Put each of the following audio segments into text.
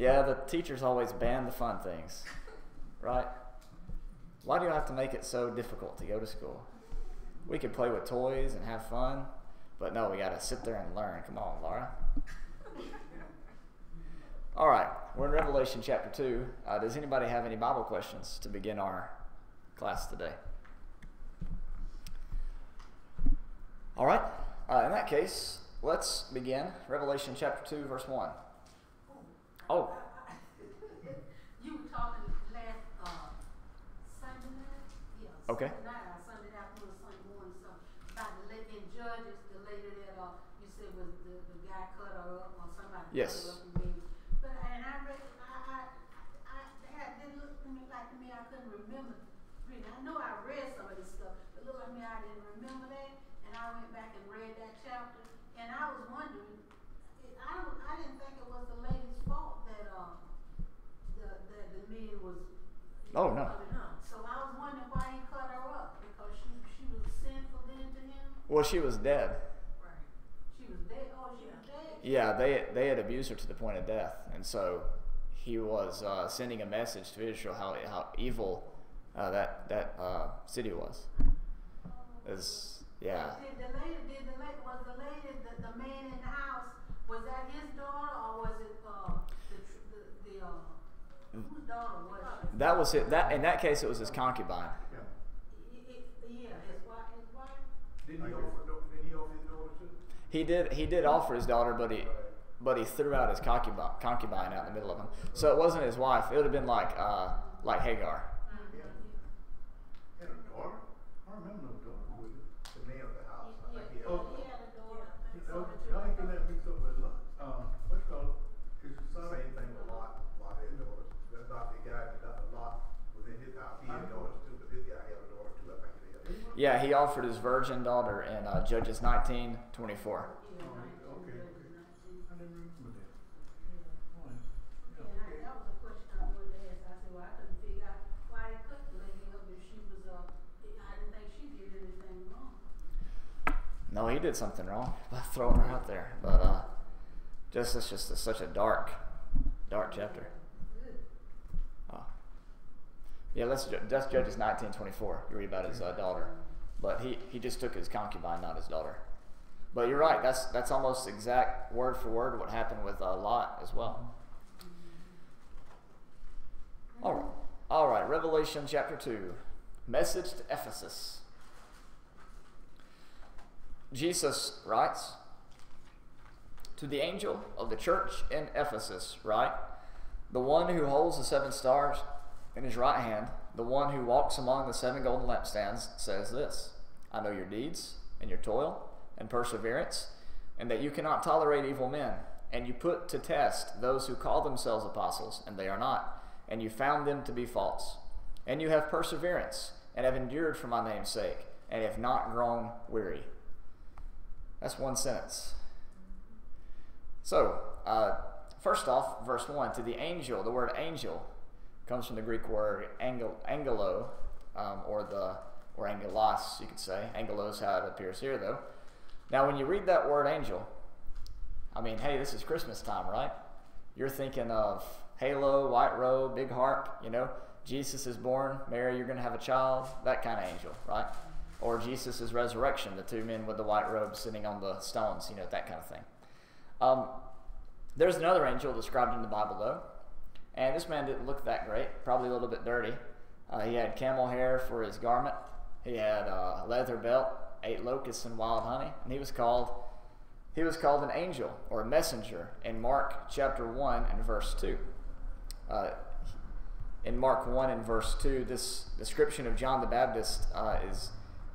Yeah, the teachers always ban the fun things, right? Why do you have to make it so difficult to go to school? We could play with toys and have fun, but no, we got to sit there and learn. Come on, Laura. All right, we're in Revelation chapter 2. Does anybody have any Bible questions to begin our class today? All right, in that case, let's begin Revelation chapter 2, verse 1. Oh. You were talking last Sunday night? Yeah. Okay. Sunday night or Sunday afternoon, Sunday morning, so about the lady in Judges, the lady that you said was the guy cut her up or somebody Yes. cut her up and baby. But and I read, it didn't look to me like I couldn't remember reading. I know I read some of this stuff, but it looked like I didn't remember that, and I went back and read that chapter, and I was wondering. I didn't think it was the lady's fault that the man was Oh, no. coming up. So I was wondering why he cut her up, because she was sinful then to him. Well, she was dead. Right. She was dead. Oh, she was dead. Yeah, they had abused her to the point of death, and so he was sending a message to Israel how evil that city was. Yeah. Did the lady was the lady the man in the house? Was that his daughter, or was it whose daughter was she? That was it. That in that case, it was his concubine. Yeah, his wife. Didn't he offer his daughter too? He did offer his daughter, but he threw out his concubine out in the middle of him. So it wasn't his wife. It would have been like Hagar. Yeah. Had a daughter? I don't remember no daughter with it. The man of the house. I think he had a daughter. He had a daughter. I think that mixed up with what's called his son. Same thing with Lot. Lot had daughters. That's not the guy that Lot was in his house. He had daughters too, but this guy had a daughter too. I think he had. Yeah, he offered his virgin daughter in Judges 19:24. Okay. I didn't remember that. That was a question I wanted to ask. I said, well, I couldn't figure out why they cut the lady up if she was I didn't think she did anything wrong. No, he did something wrong by throwing her out there. But it's just such a dark chapter. Yeah, that's Judges 19:24. You read about his daughter, but he just took his concubine, not his daughter. But you're right. That's almost exact word for word what happened with Lot as well. All right. Revelation chapter 2, message to Ephesus. Jesus writes, "To the angel of the church in Ephesus write, the one who holds the 7 stars in his right hand, the one who walks among the 7 golden lampstands, says this: I know your deeds and your toil and perseverance, and that you cannot tolerate evil men, and you put to test those who call themselves apostles, and they are not, and you found them to be false. And you have perseverance, and have endured for my name's sake, and have not grown weary." That's one sentence. So, first off, verse 1, to the angel. The word angel comes from the Greek word angelo, or angelos, you could say. Angelos, how it appears here, though. Now, when you read that word angel, I mean, hey, this is Christmas time, right? You're thinking of halo, white robe, big harp, Jesus is born, Mary, you're going to have a child, that kind of angel, right? Or Jesus' resurrection, the 2 men with the white robes sitting on the stones, that kind of thing. There's another angel described in the Bible, though, and this man didn't look that great, probably a little bit dirty. He had camel hair for his garment. He had a leather belt, ate locusts and wild honey, and he was called an angel or a messenger in Mark chapter 1 and verse 2. In Mark 1 and verse 2, this description of John the Baptist is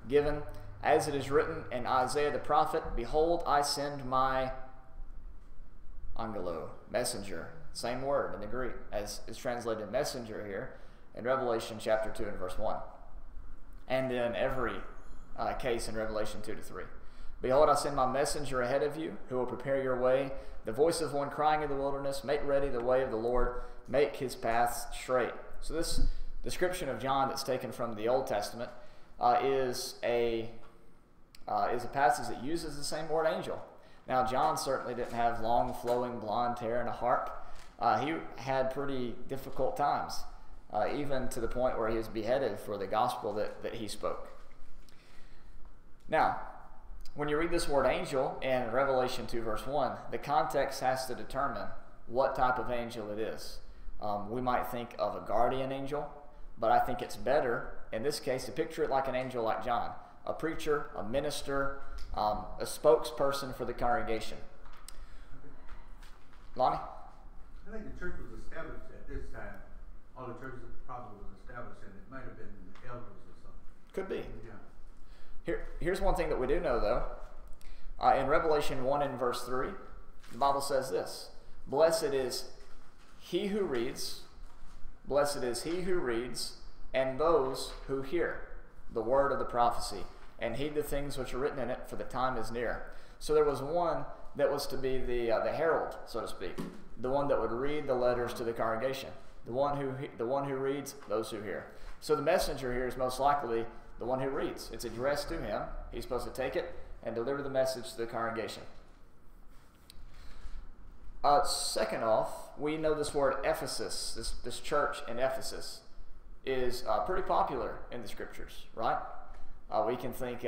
given, as it is written in Isaiah the prophet, "Behold, I send my angelo," messenger, same word in the Greek as is translated messenger here in Revelation chapter 2 and verse 1, and in every case in Revelation 2-3. "Behold, I send my messenger ahead of you, who will prepare your way, the voice of one crying in the wilderness, make ready the way of the Lord, make his paths straight." So this description of John that's taken from the Old Testament is a passage that uses the same word angel. Now, John certainly didn't have long flowing blonde hair and a harp. he had pretty difficult times, even to the point where he was beheaded for the gospel that he spoke. Now, when you read this word angel in Revelation 2 verse 1, the context has to determine what type of angel it is. We might think of a guardian angel, but I think it's better, in this case, to picture it like an angel like John, a preacher, a minister, a spokesperson for the congregation. Lonnie? I think the church was established at this time. All the churches probably was established, and it might have been the elders or something. Could be. Yeah. Here's one thing that we do know, though. In Revelation 1 and verse 3, the Bible says this: Blessed is he who reads, and those who hear the word of the prophecy, and heed the things which are written in it, for the time is near. So there was one that was to be the herald, so to speak, the one that would read the letters to the congregation, the one who reads, those who hear. So the messenger here is most likely the one who reads. It's addressed to him. He's supposed to take it and deliver the message to the congregation. Second off, we know this word Ephesus, this church in Ephesus, is pretty popular in the scriptures, right? We can think,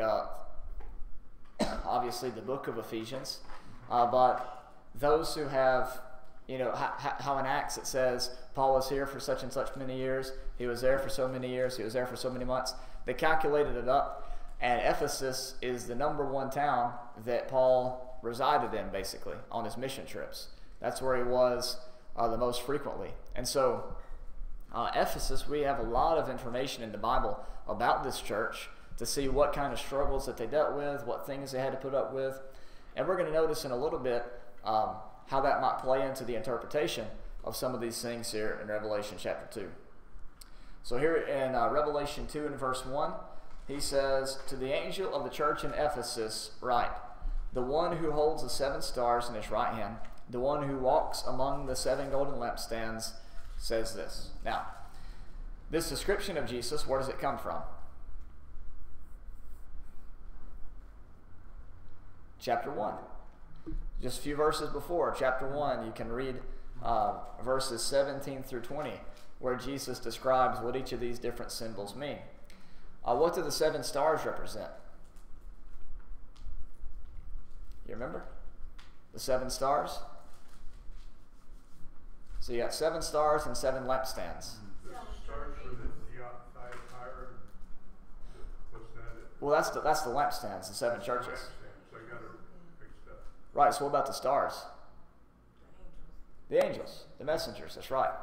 obviously, the book of Ephesians, but those who have, how in Acts it says, Paul was here for such and such many years, he was there for so many years, he was there for so many months. They calculated it up, and Ephesus is the #1 town that Paul resided in, basically, on his mission trips. That's where he was the most frequently. And so, Ephesus, we have a lot of information in the Bible about this church to see what kind of struggles that they dealt with, what things they had to put up with. And we're going to notice in a little bit how that might play into the interpretation of some of these things here in Revelation chapter 2. So here in Revelation 2 and verse 1, he says, To the angel of the church in Ephesus write, the one who holds the 7 stars in his right hand, the one who walks among the 7 golden lampstands, says this. Now, this description of Jesus, where does it come from? Chapter 1. Just a few verses before, chapter 1, you can read verses 17 through 20, where Jesus describes what each of these different symbols mean. What do the 7 stars represent? You remember? The 7 stars? So you got 7 stars and 7 lampstands. The stars for the Thyatira, what's that? Well, that's the lampstands, the 7 churches. Lampstands, I got it mixed up. Right, so what about the stars? The angels, the messengers, that's right.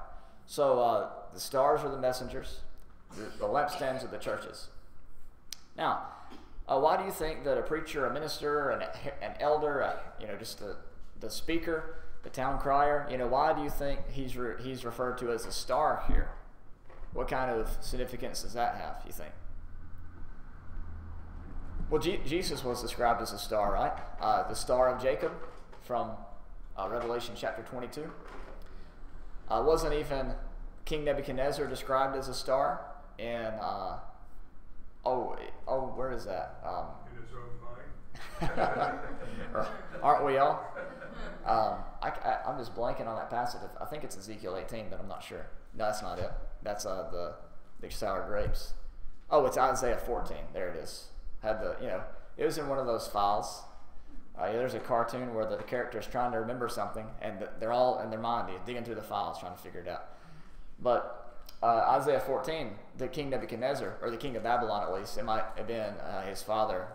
So the stars are the messengers, the lampstands are the churches. Now, why do you think that a preacher, a minister, an elder, just the speaker, the town crier, why do you think he's referred to as a star here? What kind of significance does that have, you think? Well, Jesus was described as a star, right? The star of Jacob from Revelation chapter 22. Wasn't even King Nebuchadnezzar described as a star in, where is that? In his own mind. Aren't we all? I'm just blanking on that passage. I think it's Ezekiel 18, but I'm not sure. No, that's not it. That's the sour grapes. Oh, it's Isaiah 14. There it is. It was in one of those files. There's a cartoon where the character is trying to remember something, and they're all in their mind, digging through the files trying to figure it out. But Isaiah 14, the king Nebuchadnezzar, or the king of Babylon at least, it might have been his father,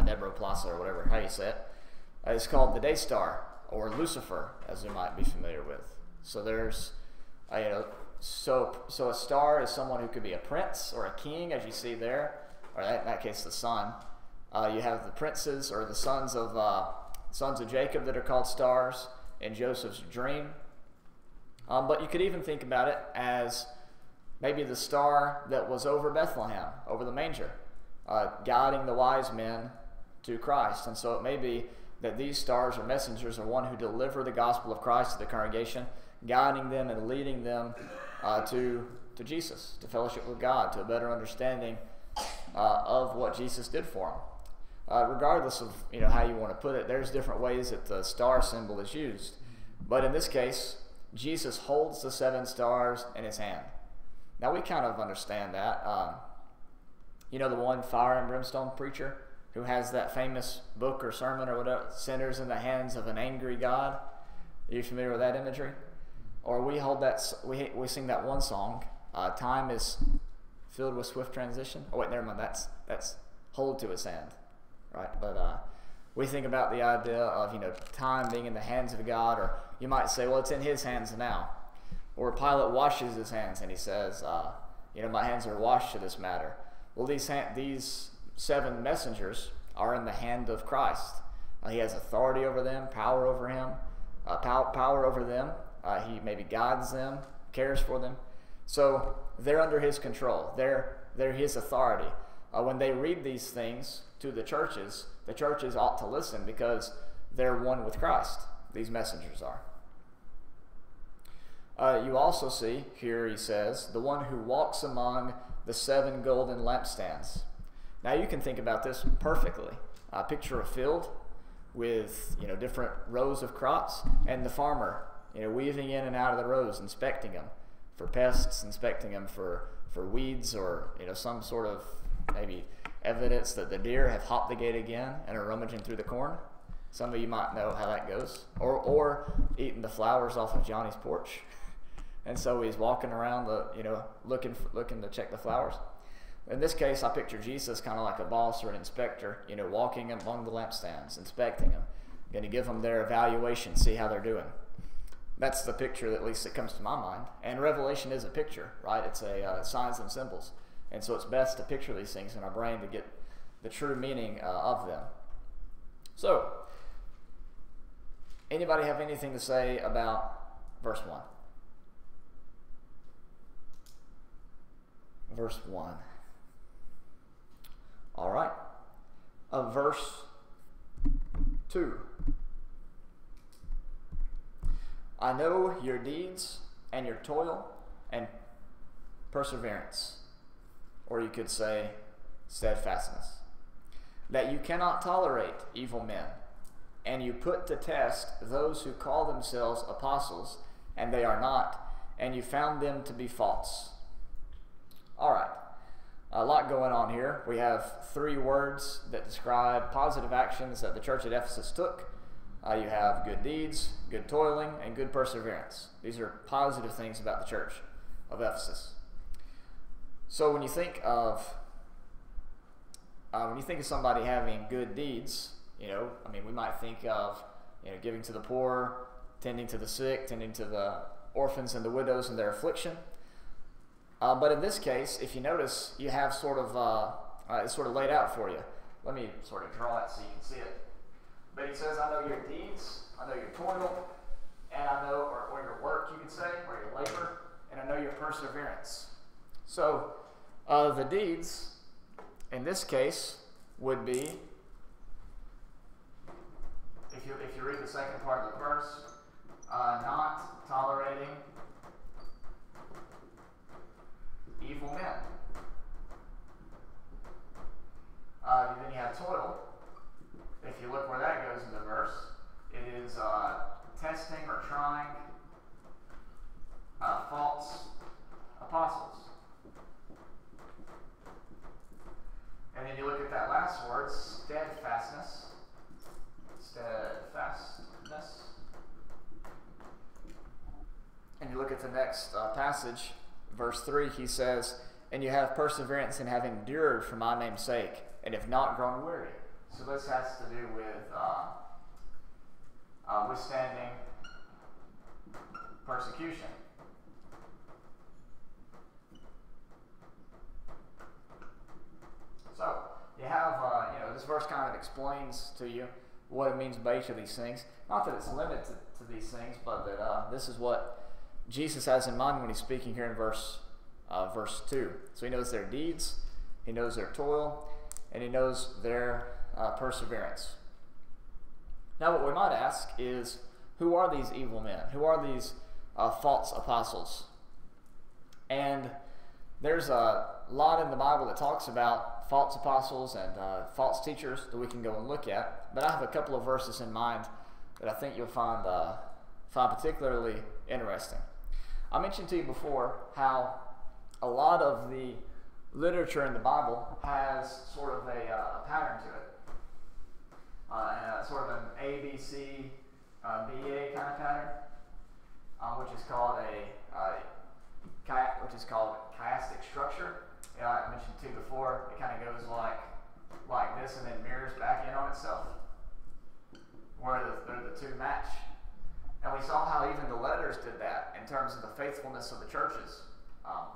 Nebuchadnezzar, or whatever, how you say it. It's called the day star, or Lucifer, as you might be familiar with. So there's, so a star is someone who could be a prince or a king, as you see there, or in that case the sun. You have the princes or the sons of Jacob that are called stars in Joseph's dream. But you could even think about it as maybe the star that was over Bethlehem, over the manger, guiding the wise men to Christ. And so it may be that these stars or messengers are one who deliver the gospel of Christ to the congregation, guiding them and leading them to Jesus, to fellowship with God, to a better understanding of what Jesus did for them. Regardless of how you want to put it, there's different ways that the star symbol is used. But in this case, Jesus holds the 7 stars in his hand. Now we kind of understand that. You know the one fire and brimstone preacher who has that famous book or sermon or whatever, sinners in the hands of an angry God? Are you familiar with that imagery? Or we hold that, we sing that one song, time is filled with swift transition. Oh wait, never mind, that's hold to his hand, right? But we think about the idea of, you know, time being in the hands of God, or you might say, well, it's in his hands now. Or Pilate washes his hands and he says, you know, my hands are washed to this matter. Well, these 7 messengers are in the hand of Christ. He has authority over them, power over him, power over them. He maybe guides them, cares for them. So they're under his control. They're his authority. When they read these things to the churches ought to listen because they're one with Christ. These messengers are. You also see, here he says, the one who walks among the 7 golden lampstands. Now you can think about this perfectly. Picture a field with, you know, different rows of crops, and the farmer, you know, weaving in and out of the rows, inspecting them for pests, inspecting them for weeds, or, you know, some sort of maybe evidence that the deer have hopped the gate again and are rummaging through the corn. Some of you might know how that goes. Or eating the flowers off of Johnny's porch. And so he's walking around, looking to check the flowers. In this case, I picture Jesus kind of like a boss or an inspector, you know, walking among the lampstands, inspecting them, going to give them their evaluation, see how they're doing. That's the picture, at least that comes to my mind. And Revelation is a picture, right? It's a signs and symbols. And so it's best to picture these things in our brain to get the true meaning of them. So, anybody have anything to say about verse 1? Verse 1. All right. Verse 2. I know your deeds and your toil and perseverance. Or you could say steadfastness. That you cannot tolerate evil men, and you put to test those who call themselves apostles, and they are not, and you found them to be false. All right. A lot going on here. We have 3 words that describe positive actions that the church at Ephesus took. You have good deeds, good toiling, and good perseverance. These are positive things about the church of Ephesus. So when you think of somebody having good deeds, you know, I mean, we might think of, you know, giving to the poor, tending to the sick, tending to the orphans and the widows in their affliction. But in this case, if you notice, you have it's sort of laid out for you. Let me sort of draw it so you can see it. But he says, I know your deeds, I know your toil, and I know, or your work, you could say, or your labor, and I know your perseverance. So, the deeds, in this case, would be, if you read the second part of the verse, not tolerating evil men. Then you have toil. If you look where that goes in the verse, it is testing or trying false apostles. And then you look at that last word, steadfastness. Steadfastness. And you look at the next passage, verse 3, he says, and you have perseverance and have endured for my name's sake, and have not grown weary. So this has to do with withstanding persecution. So you have, this verse kind of explains to you what it means by each of these things. Not that it's limited to these things, but that this is what Jesus has in mind when he's speaking here in verse 2. So he knows their deeds, he knows their toil, and he knows their perseverance. Now what we might ask is, who are these evil men? Who are these false apostles? And there's a lot in the Bible that talks about false apostles and false teachers that we can go and look at. But I have a couple of verses in mind that I think you'll find find particularly interesting. I mentioned to you before how a lot of the literature in the Bible has sort of a pattern to it, sort of an A, B, C, B, A kind of pattern, which is called chiastic structure. I mentioned to you before, it kind of goes like this and then mirrors back in on itself, where the two match. And we saw how even the letters did that in terms of the faithfulness of the churches.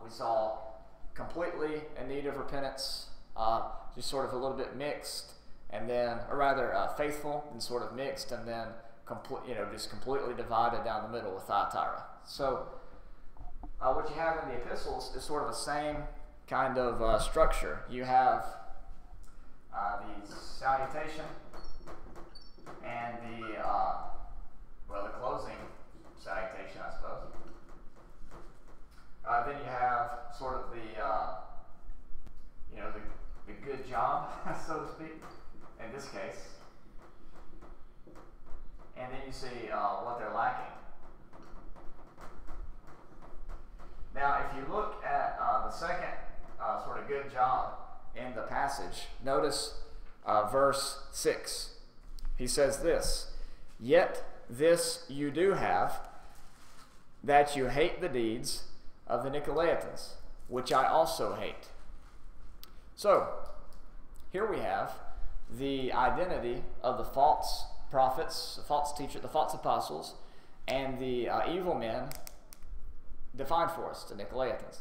We saw completely in need of repentance, just sort of a little bit mixed, and then, or rather, faithful and sort of mixed, and then just completely divided down the middle with Thyatira. So, what you have in the epistles is sort of the same kind of structure. You have the salutation and the closing salutation, I suppose. Then you have sort of the good job, so to speak, in this case. And then you see what they're lacking. Now, if you look at the second sort of good job in the passage, notice verse 6. He says this, "Yet this you do have, that you hate the deeds of the Nicolaitans, which I also hate." So, here we have the identity of the false prophets, the false teachers, the false apostles, and the evil men defined for us, the Nicolaitans.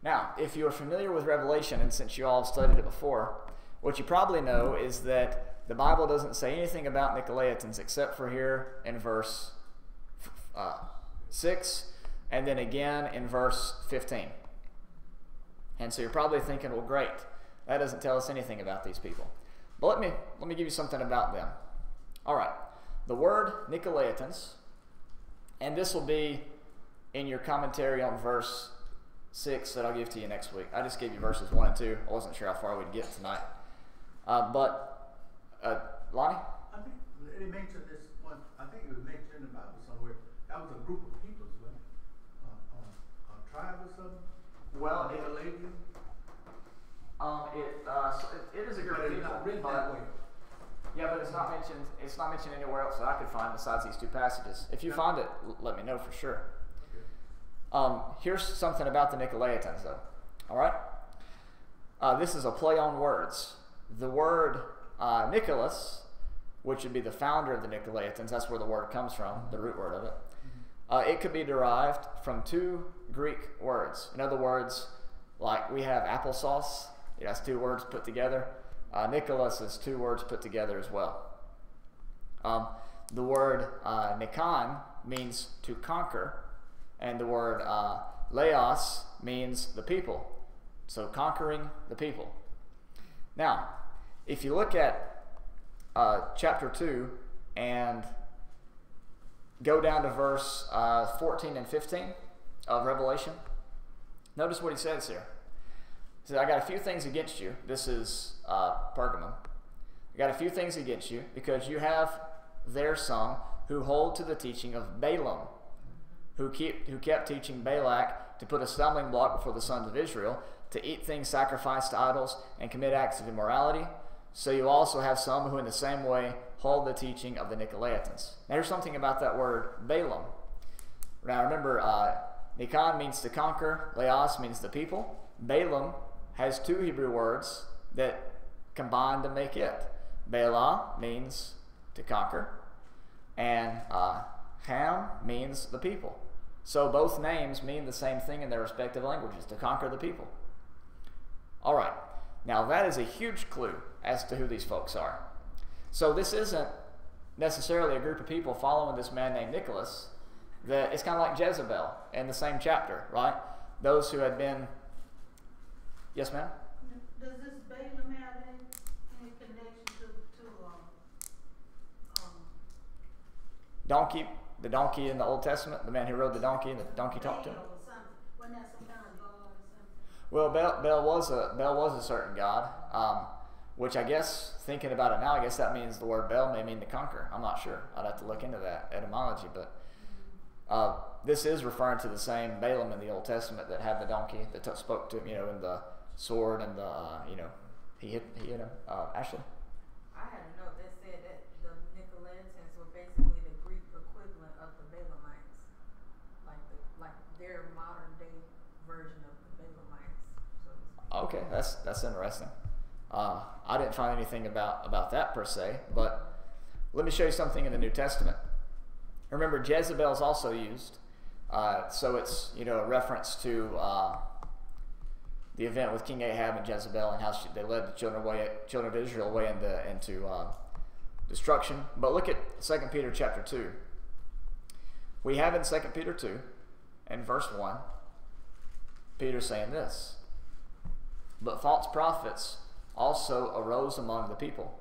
Now, if you are familiar with Revelation, and since you all have studied it before, what you probably know is that the Bible doesn't say anything about Nicolaitans except for here in verse 6, and then again in verse 15. And so you're probably thinking, well, great, that doesn't tell us anything about these people. But let me give you something about them. All right, the word Nicolaitans, and this will be in your commentary on verse 6 that I'll give to you next week. I just gave you verses 1 and 2. I wasn't sure how far we'd get tonight. Lonnie? I think it mentioned this one. I think it was mentioned in the Bible somewhere. That was a group of people, wasn't it? A tribe or something. Well, it is a group of people. Not written that way. Yeah, but it's not mentioned. It's not mentioned anywhere else that I could find besides these two passages. If you find it, let me know for sure. Okay. Here's something about the Nicolaitans, though. All right. This is a play on words. The word Nicholas, which would be the founder of the Nicolaitans, that's where the word comes from, the root word of it. It could be derived from two Greek words. In other words, like we have applesauce, that's two words put together. Nicholas is two words put together as well. The word Nikon means to conquer, and the word Laos means the people. So conquering the people. Now, if you look at chapter 2 and go down to verse 14 and 15 of Revelation, notice what he says here. He says, "I got a few things against you." This is Pergamum. "I got a few things against you, because you have there some who hold to the teaching of Balaam, who kept teaching Balak to put a stumbling block before the sons of Israel, to eat things sacrificed to idols and commit acts of immorality. So you also have some who in the same way hold the teaching of the Nicolaitans." Now here's something about that word Balaam. Now remember, Nikon means to conquer, Laos means the people. Balaam has two Hebrew words that combine to make it. Bala means to conquer, and Ham means the people. So both names mean the same thing in their respective languages, to conquer the people. All right, now that is a huge clue as to who these folks are. So this isn't necessarily a group of people following this man named Nicholas. It's kind of like Jezebel in the same chapter, right? Those who had been... Yes, ma'am? Does this Balaam have any connection to donkey? The donkey in the Old Testament, the man who rode the donkey and the donkey talked to him? Wasn't that some kind of god or something? Well, Bel was a certain god, which I guess, thinking about it now, I guess that means the word Bel may mean to conquer. I'm not sure. I'd have to look into that etymology, but This is referring to the same Balaam in the Old Testament that had the donkey that spoke to him, in the sword and the, he hit him. Ashley? I had a note that said that the Nicolaitans were basically the Greek equivalent of the Balaamites, like their modern day version of the Balaamites. So to speak. Okay, that's interesting. I didn't find anything about that per se, but let me show you something in the New Testament. Remember, Jezebel is also used, so it's a reference to the event with King Ahab and Jezebel and how they led the children of Israel away into destruction. But look at 2 Peter chapter 2. We have in 2 Peter 2 and verse 1, Peter saying this: "But false prophets also arose among the people,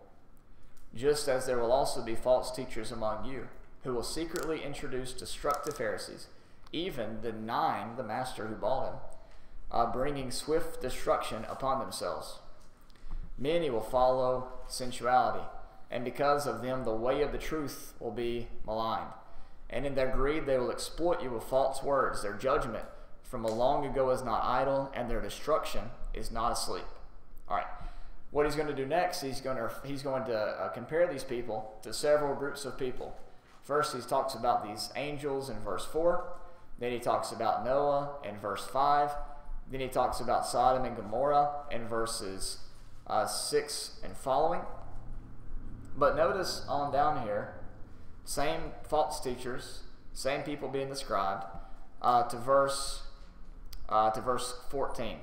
just as there will also be false teachers among you, who will secretly introduce destructive heresies, even denying the master who bought him, bringing swift destruction upon themselves. Many will follow sensuality, and because of them the way of the truth will be maligned. And in their greed they will exploit you with false words. Their judgment from a long ago is not idle, and their destruction is not asleep." All right. What he's going to do next, he's going to compare these people to several groups of people. First, he talks about these angels in verse 4. Then he talks about Noah in verse 5. Then he talks about Sodom and Gomorrah in verses 6 and following. But notice on down here, same false teachers, same people being described, to verse 14.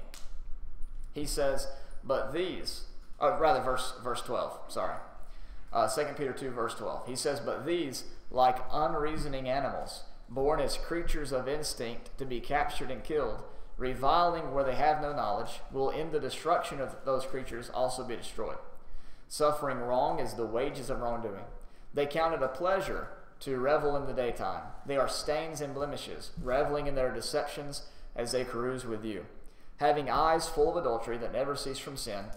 He says, "But these," verse 12, sorry. 2 Peter 2, verse 12. He says, "But these, like unreasoning animals, born as creatures of instinct to be captured and killed, reviling where they have no knowledge, will in the destruction of those creatures also be destroyed. Suffering wrong is the wages of wrongdoing. They count it a pleasure to revel in the daytime. They are stains and blemishes, reveling in their deceptions as they carouse with you, having eyes full of adultery that never cease from sin,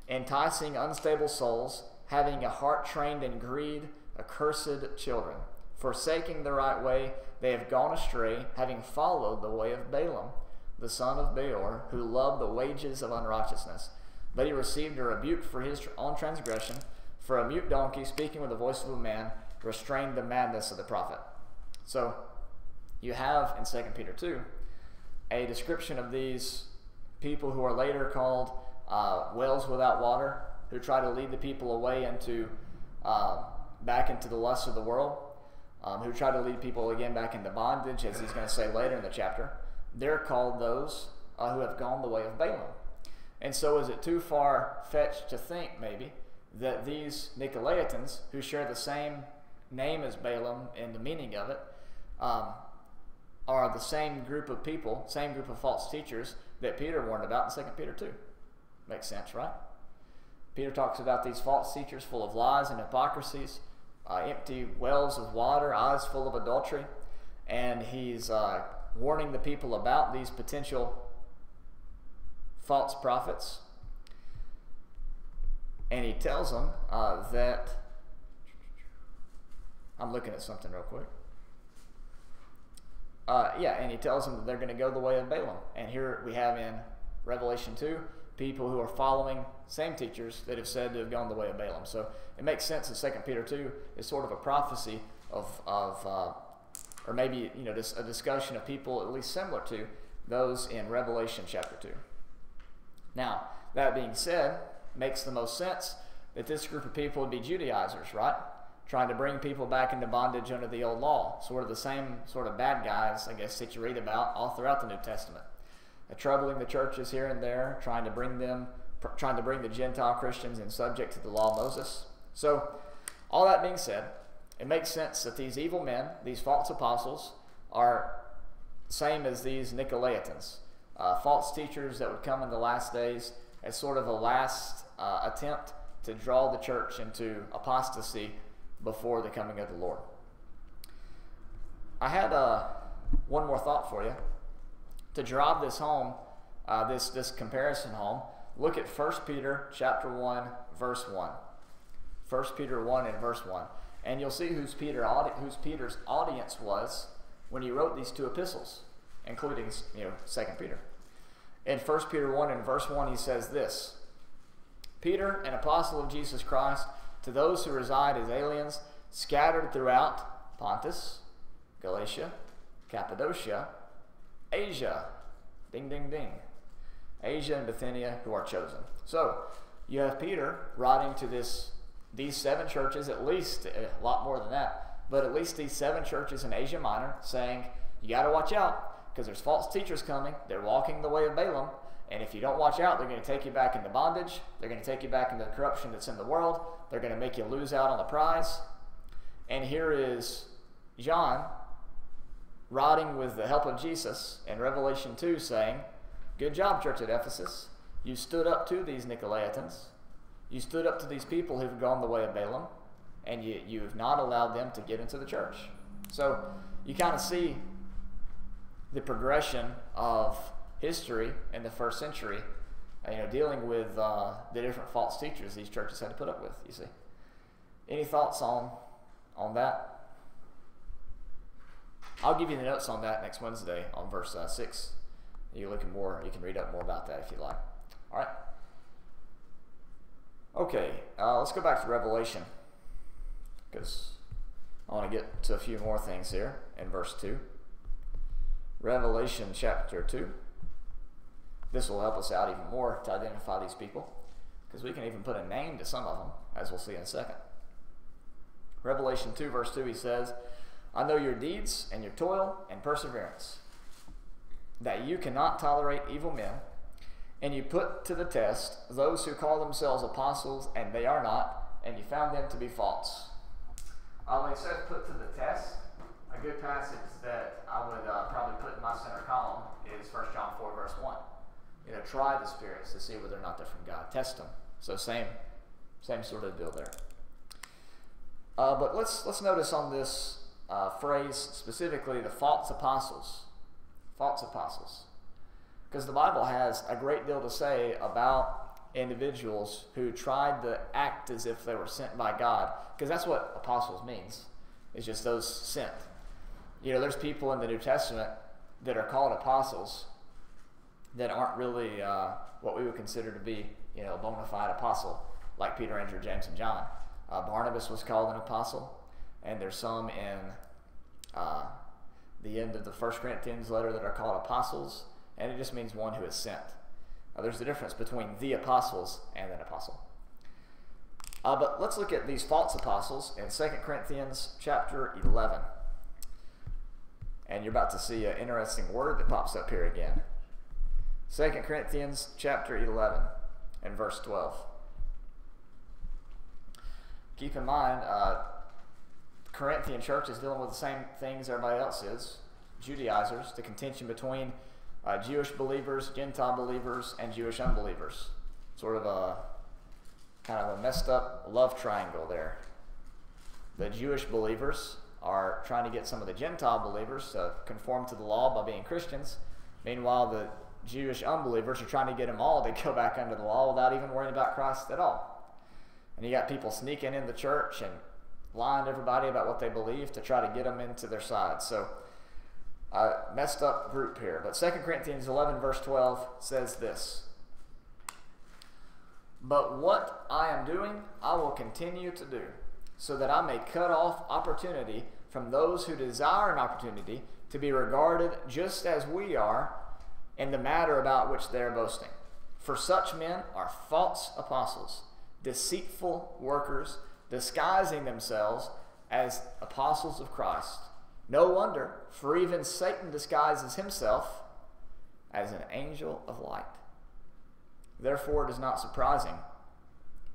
enticing unstable souls, having a heart trained in greed, accursed children. Forsaking the right way, they have gone astray, having followed the way of Balaam, the son of Beor, who loved the wages of unrighteousness. But he received a rebuke for his own transgression, for a mute donkey, speaking with the voice of a man, restrained the madness of the prophet." So, you have in 2 Peter 2 a description of these people who are later called wells without water, who try to lead the people away into back into the lusts of the world, who try to lead people again back into bondage, as he's going to say later in the chapter. They're called those who have gone the way of Balaam. And so is it too far-fetched to think, maybe, that these Nicolaitans, who share the same name as Balaam in the meaning of it, are the same group of people, same group of false teachers that Peter warned about in 2 Peter 2? Makes sense, right? Peter talks about these false teachers full of lies and hypocrisies, empty wells of water, eyes full of adultery, and he's warning the people about these potential false prophets. And he tells them that, I'm looking at something real quick. And he tells them that they're going to go the way of Balaam. And here we have in Revelation 2, people who are following same teachers that have said to have gone the way of Balaam. So it makes sense that 2 Peter 2 is sort of a prophecy of or maybe just a discussion of people at least similar to those in Revelation chapter 2. Now, that being said, it makes the most sense that this group of people would be Judaizers, right? Trying to bring people back into bondage under the old law. Sort of the same sort of bad guys, I guess, that you read about all throughout the New Testament. Troubling the churches here and there, trying to bring the Gentile Christians in subject to the law of Moses. So, all that being said, it makes sense that these evil men, these false apostles, are the same as these Nicolaitans, false teachers that would come in the last days as sort of a last attempt to draw the church into apostasy before the coming of the Lord. I had one more thought for you. To drive this home, this comparison home, look at 1 Peter chapter 1, verse 1. 1 Peter 1 and verse 1. And you'll see whose Peter's audience was when he wrote these two epistles, including 2 Peter. In 1 Peter 1 and verse 1, he says this: Peter, an apostle of Jesus Christ, to those who reside as aliens scattered throughout Pontus, Galatia, Cappadocia, Asia, ding, ding, ding, Asia and Bithynia, who are chosen. So you have Peter writing to these 7 churches, at least a lot more than that, but at least these 7 churches in Asia Minor, saying you got to watch out because there's false teachers coming. They're walking the way of Balaam, and if you don't watch out, they're going to take you back into bondage. They're going to take you back into the corruption that's in the world. They're going to make you lose out on the prize. And here is John writing with the help of Jesus in Revelation 2 saying, good job, church at Ephesus. You stood up to these Nicolaitans. You stood up to these people who've gone the way of Balaam, and you've not allowed them to get into the church. So you kind of see the progression of history in the first century, dealing with the different false teachers these churches had to put up with, you see. Any thoughts on that? I'll give you the notes on that next Wednesday on verse 6. You can read up more about that if you like. All right. Okay, let's go back to Revelation, because I want to get to a few more things here in verse 2. Revelation chapter 2. This will help us out even more to identify these people, because we can even put a name to some of them, as we'll see in a second. Revelation 2 verse 2, he says, I know your deeds and your toil and perseverance, that you cannot tolerate evil men, and you put to the test those who call themselves apostles, and they are not, and you found them to be false. When it says put to the test, a good passage that I would probably put in my center column is 1 John 4 verse 1. Try the spirits to see whether or not they're from God. Test them. So same sort of deal there. But let's notice on this phrase specifically the false apostles. False apostles. Because the Bible has a great deal to say about individuals who tried to act as if they were sent by God. Because that's what apostles means. It's just those sent. There's people in the New Testament that are called apostles that aren't really what we would consider to be, a bona fide apostle, like Peter, Andrew, James, and John. Barnabas was called an apostle, and there's some in the end of the 1 Corinthians letter that are called apostles, and it just means one who is sent. There's a difference between the apostles and an apostle. But let's look at these false apostles in 2 Corinthians chapter 11. And you're about to see an interesting word that pops up here again. 2 Corinthians chapter 11 and verse 12. Keep in mind, the Corinthian church is dealing with the same things everybody else is. Judaizers, the contention between Jewish believers, Gentile believers, and Jewish unbelievers. Sort of a kind of a messed up love triangle there. The Jewish believers are trying to get some of the Gentile believers to conform to the law by being Christians. Meanwhile, the Jewish unbelievers are trying to get them all to go back under the law without even worrying about Christ at all. And you got people sneaking in the church and lying to everybody about what they believe to try to get them into their side. So, messed up group here. But 2 Corinthians 11 verse 12 says this: But what I am doing, I will continue to do, so that I may cut off opportunity from those who desire an opportunity to be regarded just as we are in the matter about which they are boasting. For such men are false apostles, deceitful workers, disguising themselves as apostles of Christ. No wonder, for even Satan disguises himself as an angel of light. Therefore it is not surprising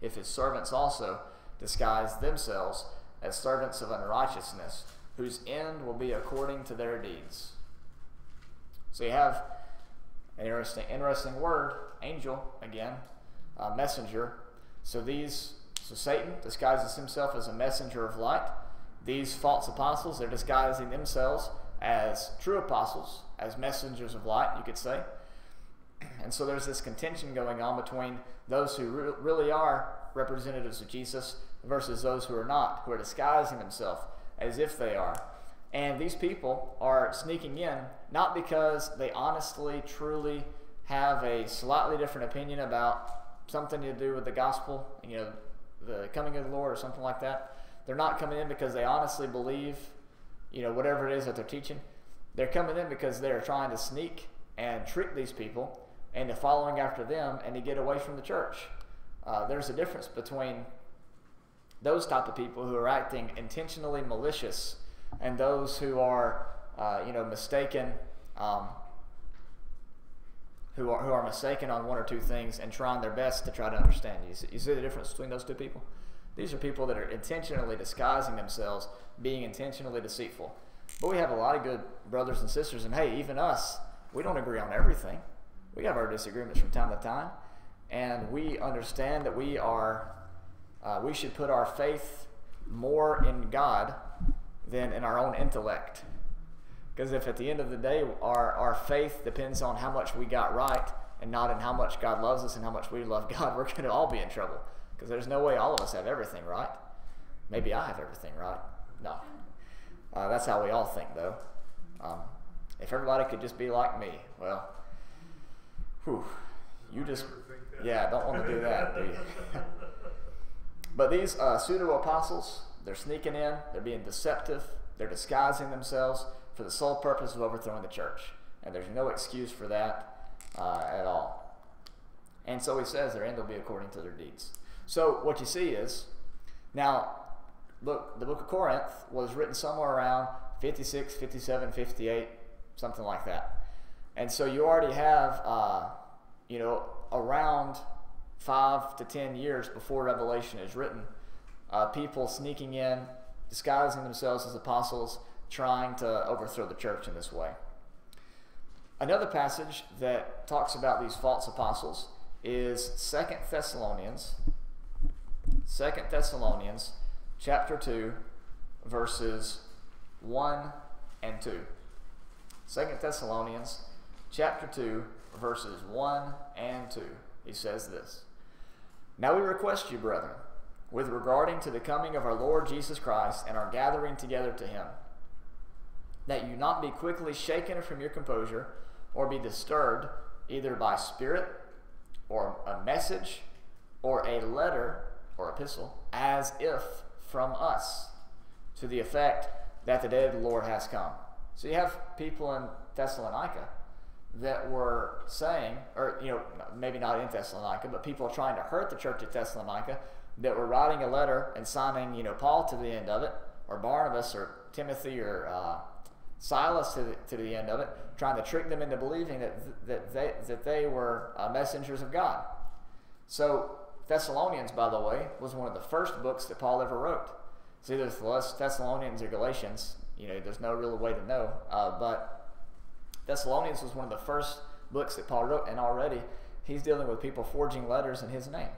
if his servants also disguise themselves as servants of unrighteousness, whose end will be according to their deeds. So you have an interesting word, angel, again, messenger. So Satan disguises himself as a messenger of light. These false apostles, they're disguising themselves as true apostles, as messengers of light, you could say. And so there's this contention going on between those who really are representatives of Jesus versus those who are not, who are disguising themselves as if they are. And these people are sneaking in not because they honestly, truly have a slightly different opinion about something to do with the gospel, the coming of the Lord or something like that. They're not coming in because they honestly believe, whatever it is that they're teaching. They're coming in because they're trying to sneak and trick these people into following after them and to get away from the church. There's a difference between those type of people who are acting intentionally malicious and those who are, mistaken, who are mistaken on one or two things and trying their best to try to understand. You see the difference between those two people? These are people that are intentionally disguising themselves, being intentionally deceitful. But we have a lot of good brothers and sisters, and hey, even us, we don't agree on everything. We have our disagreements from time to time, and we understand that we should put our faith more in God than in our own intellect. Because if at the end of the day our faith depends on how much we got right and not in how much God loves us and how much we love God, we're going to all be in trouble. Because there's no way all of us have everything right. Maybe I have everything right. No. That's how we all think, though. If everybody could just be like me, well, you just, don't want to do that, do you? But these pseudo-apostles, they're sneaking in, they're being deceptive, they're disguising themselves for the sole purpose of overthrowing the church. And there's no excuse for that at all. And so he says their end will be according to their deeds. So what you see is, now, look, the book of Corinth was written somewhere around 56, 57, 58, something like that. And so you already have, around 5 to 10 years before Revelation is written, people sneaking in, disguising themselves as apostles, trying to overthrow the church in this way. Another passage that talks about these false apostles is 2 Thessalonians chapter 2, verses 1 and 2. 2 Thessalonians chapter 2, verses 1 and 2. He says this: "Now we request you, brethren, with regarding to the coming of our Lord Jesus Christ and our gathering together to him, that you not be quickly shaken from your composure, or be disturbed either by spirit, or a message, or a letter, or epistle, as if from us, to the effect that the day of the Lord has come." So you have people in Thessalonica that were saying, or maybe not in Thessalonica, but people trying to hurt the church at Thessalonica, that were writing a letter and signing, Paul to the end of it, or Barnabas, or Timothy, or Silas to the end of it, trying to trick them into believing that they were messengers of God. So Thessalonians, by the way, was one of the first books that Paul ever wrote. It's either Thessalonians or Galatians. There's no real way to know. But Thessalonians was one of the first books that Paul wrote, and already he's dealing with people forging letters in his name,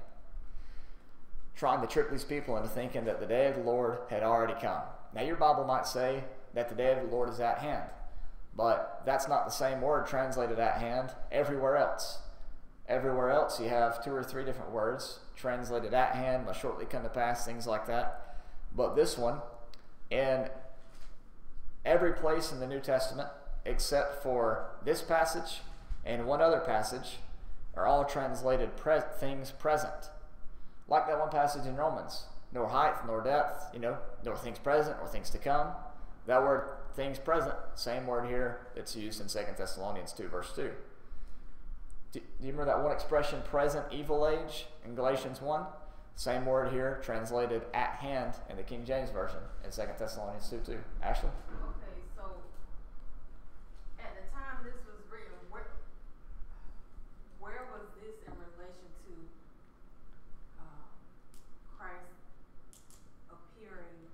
trying to trick these people into thinking that the day of the Lord had already come. Now, your Bible might say that the day of the Lord is at hand, but that's not the same word translated at hand everywhere else. Everywhere else you have 2 or 3 different words translated at hand, must shortly come to pass, things like that. But this one, in every place in the New Testament, except for this passage and one other passage, are all translated things present. Like that one passage in Romans, nor height nor depth, nor things present or things to come. That word, things present, same word here that's used in 2 Thessalonians 2, verse 2. Do you remember that one expression, present evil age, in Galatians 1? Same word here, translated at hand in the King James Version in 2 Thessalonians 2, 2. Ashley? Okay, so at the time this was written, where was this in relation to Christ appearing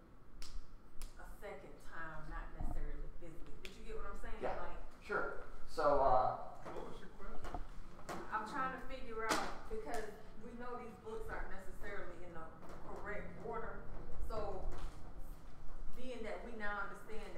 a second time, not necessarily physically? Did you get what I'm saying? Yeah, like, sure. So, What was your question? I'm trying to figure out, because we know these books aren't necessarily in the correct order. So, being that we now understand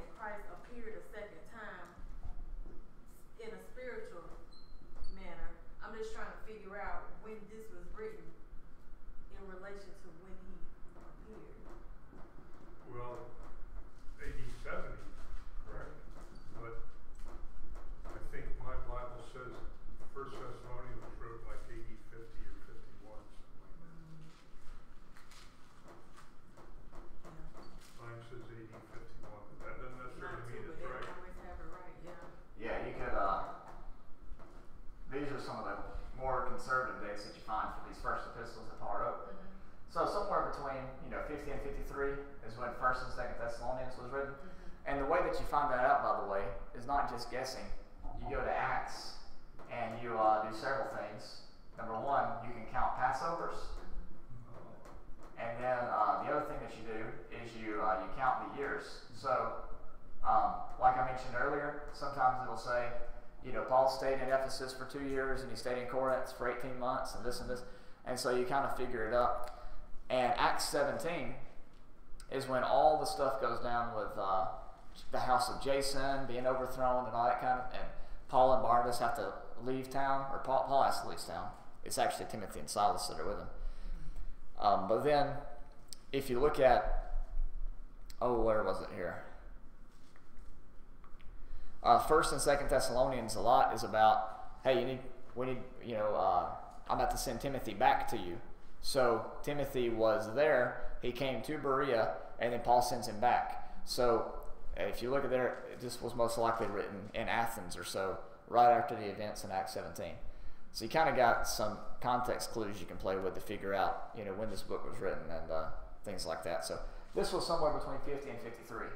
53 is when 1st and 2nd Thessalonians was written. And the way that you find that out, by the way, is not just guessing. You go to Acts and you do several things. Number one, you can count Passovers. And then the other thing that you do is you count the years. So, like I mentioned earlier, sometimes it'll say, Paul stayed in Ephesus for 2 years and he stayed in Corinth for 18 months and this and this. And so you kind of figure it up. And Acts 17 is when all the stuff goes down with the house of Jason being overthrown and all that kind of, and Paul and Barnabas have to leave town, or Paul has to leave town. It's actually Timothy and Silas that are with him. But then, if you look at, where was it here? 1st and 2nd Thessalonians a lot is about, hey, I'm about to send Timothy back to you. So Timothy was there, he came to Berea, and then Paul sends him back. So if you look at there, this was most likely written in Athens or so, right after the events in Acts 17. So you kind of got some context clues you can play with to figure out, when this book was written and things like that. So this was somewhere between 50 and 53.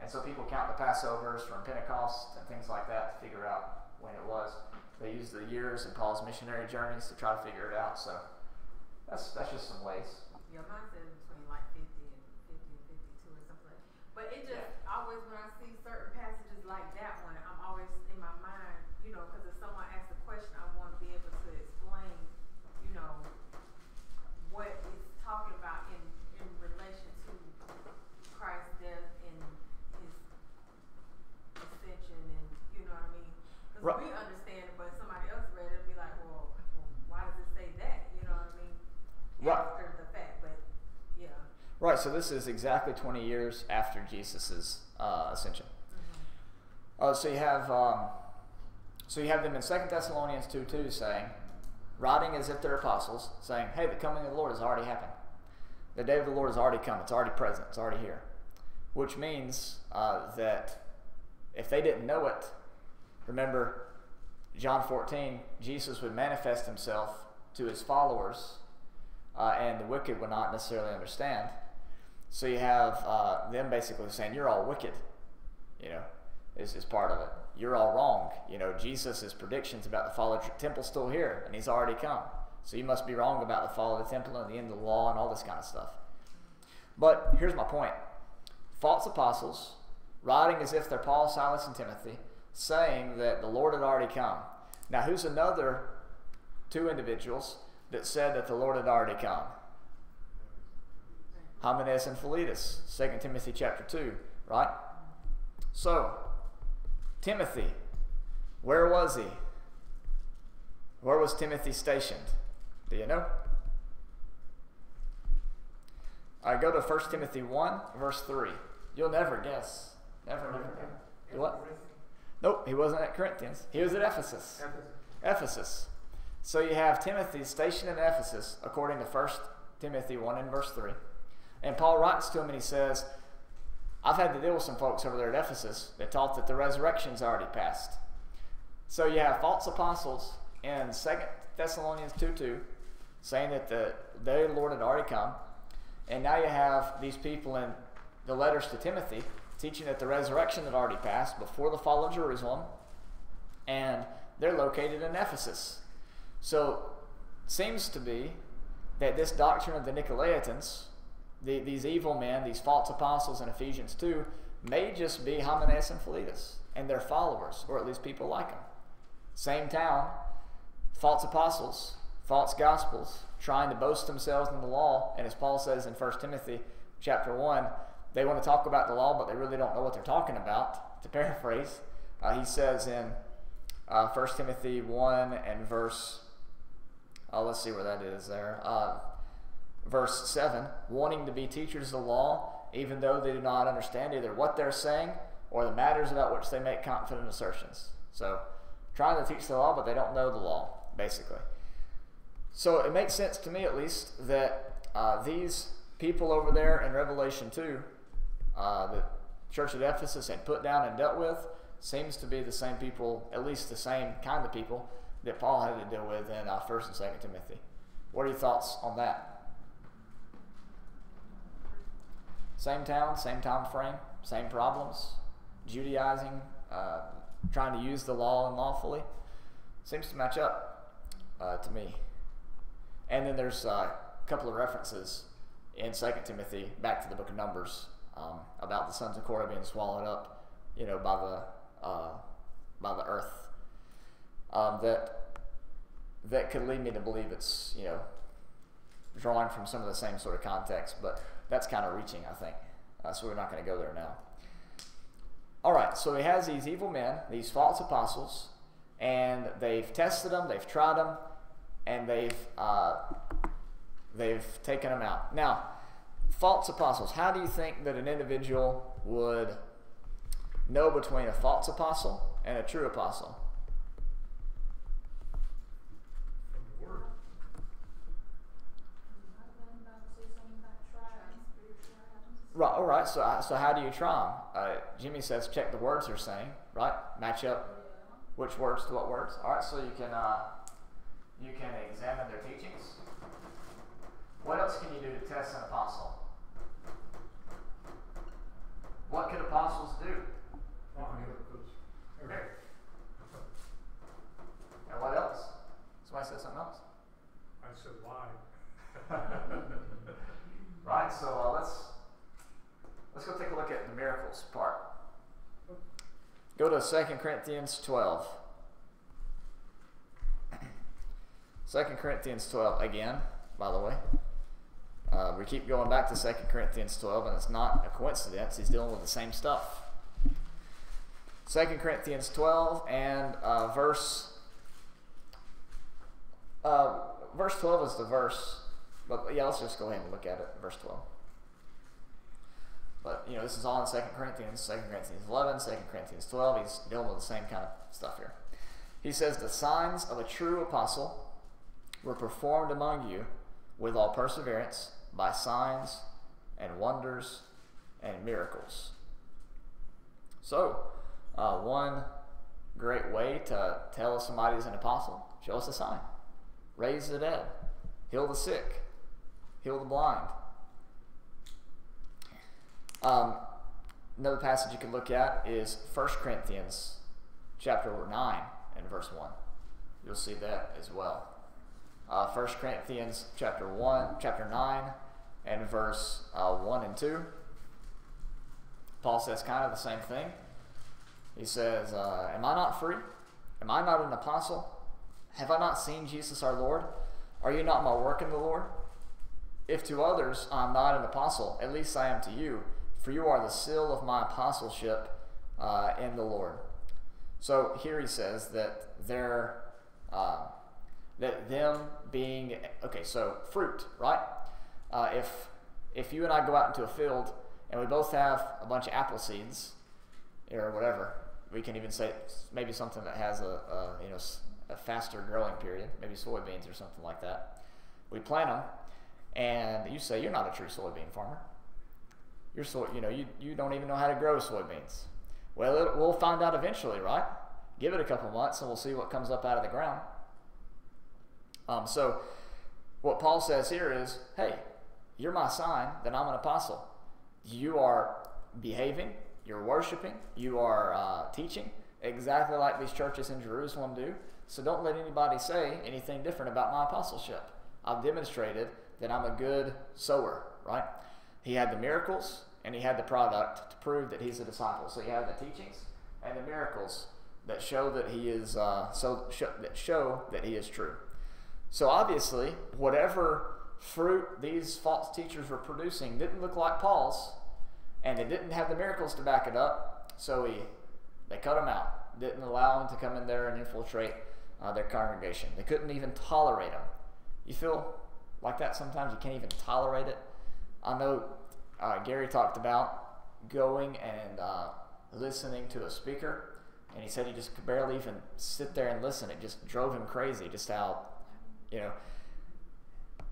And so people count the Passovers from Pentecost and things like that to figure out when it was. They used the years in Paul's missionary journeys to try to figure it out. So that's just some ways. Yeah, mine says between like 50 and 52 or something like that. But it just always, when I see certain passages like that one, I'm always in my mind, because if someone asks a question, I want to be able to explain, what it's talking about in relation to Christ's death and his ascension, and you know what I mean? Because we understand it, but somebody else read it and be like, well, why does it say that? You know what I mean? After the fact, but yeah. Right, so this is exactly 20 years after Jesus' ascension. So you have them in 2 Thessalonians 2:2 saying, writing as if they're apostles, saying, hey, the coming of the Lord has already happened. The day of the Lord has already come. It's already present. It's already here. Which means that if they didn't know it, remember John 14, Jesus would manifest himself to his followers, and the wicked would not necessarily understand. So you have them basically saying, you're all wicked, is part of it. You're all wrong. Jesus' predictions about the fall of the temple's still here, and he's already come. So you must be wrong about the fall of the temple and the end of the law and all this kind of stuff. But here's my point. False apostles, writing as if they're Paul, Silas, and Timothy, saying that the Lord had already come. Now, who's another two individuals that said that the Lord had already come? Hymenaeus and Philetus, 2 Timothy chapter 2, right? So, Timothy, where was he? Where was Timothy stationed? Do you know? I go to 1 Timothy 1, verse 3. You'll never guess. Never guess. What? Nope, he wasn't at Corinthians. He was at Ephesus. Ephesus. So you have Timothy stationed in Ephesus, according to 1 Timothy 1 and verse 3. And Paul writes to him and he says, I've had to deal with some folks over there at Ephesus that taught that the resurrection's already passed. So you have false apostles in 2 Thessalonians 2:2 saying that the day of the Lord had already come. And now you have these people in the letters to Timothy teaching that the resurrection had already passed before the fall of Jerusalem. And they're located in Ephesus. So it seems to be that this doctrine of the Nicolaitans, these evil men, these false apostles in Ephesians 2, may just be Hymenaeus and Philetus and their followers, or at least people like them. Same town, false apostles, false gospels, trying to boast themselves in the law. And as Paul says in 1 Timothy chapter 1, they want to talk about the law, but they really don't know what they're talking about. To paraphrase, he says in 1 Timothy 1 and verse, let's see where that is there. Verse 7, wanting to be teachers of the law, even though they do not understand either what they're saying or the matters about which they make confident assertions. So, trying to teach the law, but they don't know the law, basically. So, it makes sense to me, at least, that these people over there in Revelation 2, the church at Ephesus had put down and dealt with, seems to be the same people, at least the same kind of people, that Paul had to deal with in 1 and 2 Timothy. What are your thoughts on that? Same town, same time frame, same problems. Judaizing, trying to use the law unlawfully. Seems to match up to me. And then there's a couple of references in 2 Timothy, back to the book of Numbers, about the sons of Korah being swallowed up, by the earth. That could lead me to believe it's, drawing from some of the same sort of context, but that's kind of reaching, I think. So we're not going to go there now. All right, so he has these evil men, these false apostles, and they've tested them, they've tried them, and they've taken them out. Now, false apostles, how do you think that an individual would know between a false apostle and a true apostle? From the word. Right. All right. So how do you try them? Jimmy says check the words they're saying. Right. Match up which words to what words. All right. So you can examine their teachings. What else can you do to test an apostle? What could apostles do? And what else? Somebody said something else. I said lie. Right. So let's go take a look at the miracles part. Go to 2 Corinthians 12. 2 Corinthians 12 again, by the way. We keep going back to 2 Corinthians 12, and it's not a coincidence. He's dealing with the same stuff. 2 Corinthians 12 and verse 12 is the verse. But yeah, let's just go ahead and look at it, verse 12. But, this is all in 2 Corinthians 11, 2 Corinthians 12. He's dealing with the same kind of stuff here. He says, the signs of a true apostle were performed among you with all perseverance by signs and wonders and miracles. So, one great way to tell if somebody's an apostle, show us a sign. Raise the dead. Heal the sick. Heal the blind. Another passage you can look at is 1 Corinthians chapter 9 and verse 1. You'll see that as well. 1 Corinthians chapter 9 and verse 1 and 2. Paul says kind of the same thing. He says, am I not free? Am I not an apostle? Have I not seen Jesus our Lord? Are you not my work in the Lord? If to others I am not an apostle, at least I am to you, for you are the seal of my apostleship in the Lord. So here he says that that them being, okay, so fruit, right? If you and I go out into a field and we both have a bunch of apple seeds or whatever, we can even say maybe something that has a faster growing period, maybe soybeans or something like that. We plant them, and you say you're not a true soybean farmer. You don't even know how to grow soybeans. Well, we'll find out eventually, right? Give it a couple months, and we'll see what comes up out of the ground. So what Paul says here is, hey, you're my sign that I'm an apostle. You are behaving, you're worshiping, you are teaching exactly like these churches in Jerusalem do. So don't let anybody say anything different about my apostleship. I've demonstrated that I'm a good sower, right? He had the miracles and he had the product to prove that he's a disciple. So you have the teachings and the miracles that show that he is show that he is true. So obviously, whatever fruit these false teachers were producing didn't look like Paul's, and they didn't have the miracles to back it up. So they cut them out. Didn't allow them to come in there and infiltrate their congregation. They couldn't even tolerate them. You feel like that sometimes? You can't even tolerate it. I know Gary talked about going and listening to a speaker, and he said he just could barely even sit there and listen. It just drove him crazy, just how,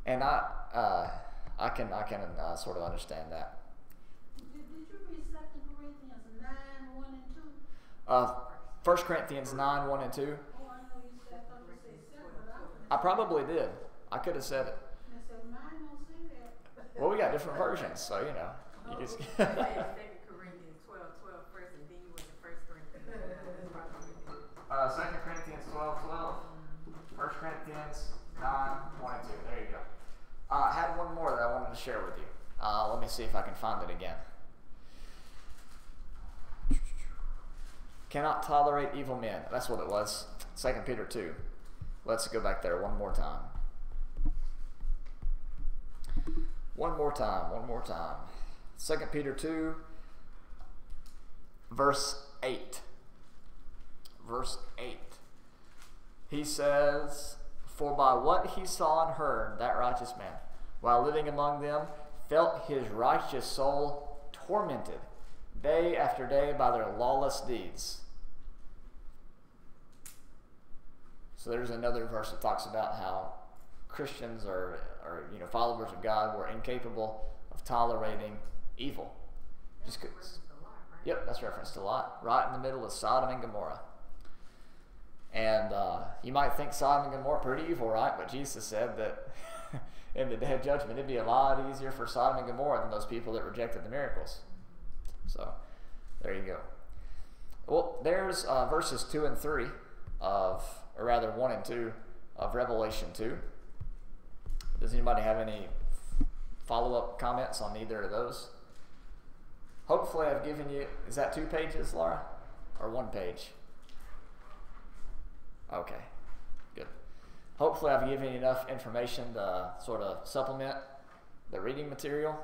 and I can sort of understand that. Did you read 2 Corinthians 9, 1 and 2? 1 Corinthians 9, 1 and 2. Oh, I know you said, I thought you said 7, but I probably did. I could have said it. I said, mine don't say that. Well, we got different versions, so You just I said 2 Corinthians 12:12 first, and then you went to 1 Corinthians. That's probably what you did. 2 Corinthians 12:12. 1 Corinthians 9:22. There you go. I had one more that I wanted to share with you. Let me see if I can find it again. Cannot tolerate evil men. That's what it was. 2 Peter 2. Let's go back there one more time. One more time. 2 Peter 2, verse 8. Verse 8. He says, "For by what he saw and heard, that righteous man, while living among them, felt his righteous soul tormented day after day by their lawless deeds." So there's another verse that talks about how Christians or followers of God were incapable of tolerating evil. That's Just referenced a lot, right? Yep, that's referenced a lot. Right in the middle of Sodom and Gomorrah. And you might think Sodom and Gomorrah pretty evil, right? But Jesus said that in the day of judgment, it'd be a lot easier for Sodom and Gomorrah than those people that rejected the miracles. So there you go. Well, there's verses 2 and 3 or rather 1 and 2 of Revelation 2. Does anybody have any follow-up comments on either of those? Hopefully I've given you, is that 2 pages, Laura? Or 1 page? Okay, good. Hopefully I've given you enough information to sort of supplement the reading material.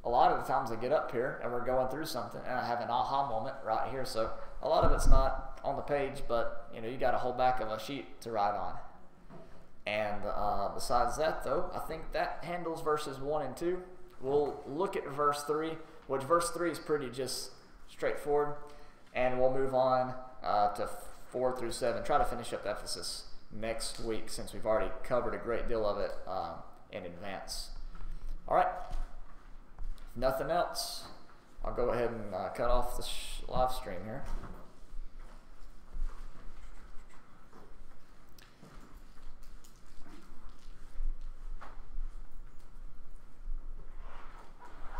A lot of the times I get up here and we're going through something and I have an aha moment right here. So a lot of it's not on the page, but you got a whole back of a sheet to write on. And besides that, though, I think that handles verses 1 and 2. We'll look at verse 3, which verse 3 is pretty just straightforward. And we'll move on to 4 through 7. Try to finish up Ephesus next week since we've already covered a great deal of it in advance. All right. If nothing else, I'll go ahead and cut off the live stream here.